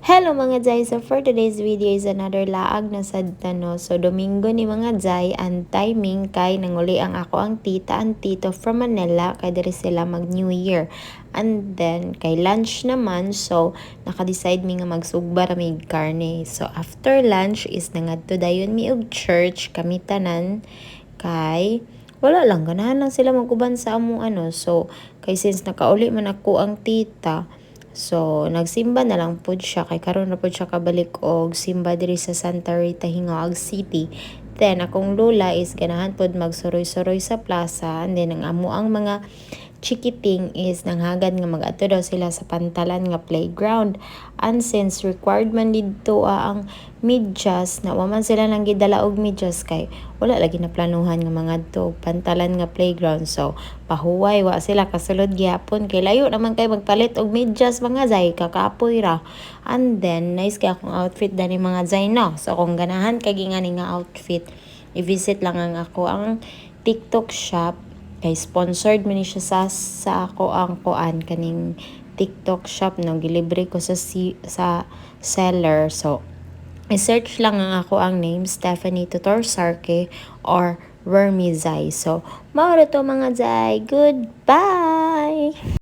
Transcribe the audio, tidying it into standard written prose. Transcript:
Hello mga Jai! So for today's video is another laag na sad no. So Domingo ni mga Jai, ang timing kay nanguli ang ako ang tita ang tito from Manila kay diri sila mag New Year. And then kay lunch naman, so naka-decide mi nga magsugba ra mi karne. So after lunch is nangadto dayon mi og church kami tanan kay wala lang ganahan lang sila maguban sa amo ano. So kay since nakauli man ako ang tita, so, nagsimba na lang po siya. Kay karon na po siya kabalik og simba diri sa Santa Rita, Hingoag City. Then, akong lola is ganahan po magsuroy-suroy sa plaza. And then, ang amo ang mga chikiting is nanghagad nga mag-ato daw sila sa pantalan nga playground. And since required man dito ang medyas, na waman sila nang gidala og medyas kay wala lagi na planuhan nga mga to pantalan nga playground. So pahuway wa sila kasulod gyapon kay layo naman kay magpalit og medyas mga Zay, kakapoy ra. And then nice kay akong outfit dani mga Zay no. So kung ganahan kay gingani nga outfit, i-visit lang ang ako ang TikTok shop kay sponsored man siya sa ako ang kuan kaning TikTok shop no, gilibre ko sa seller. So i-search lang ang ako ang name, Stephanie Tutor Sarke or Vermizay. So mao to mga Zay, goodbye.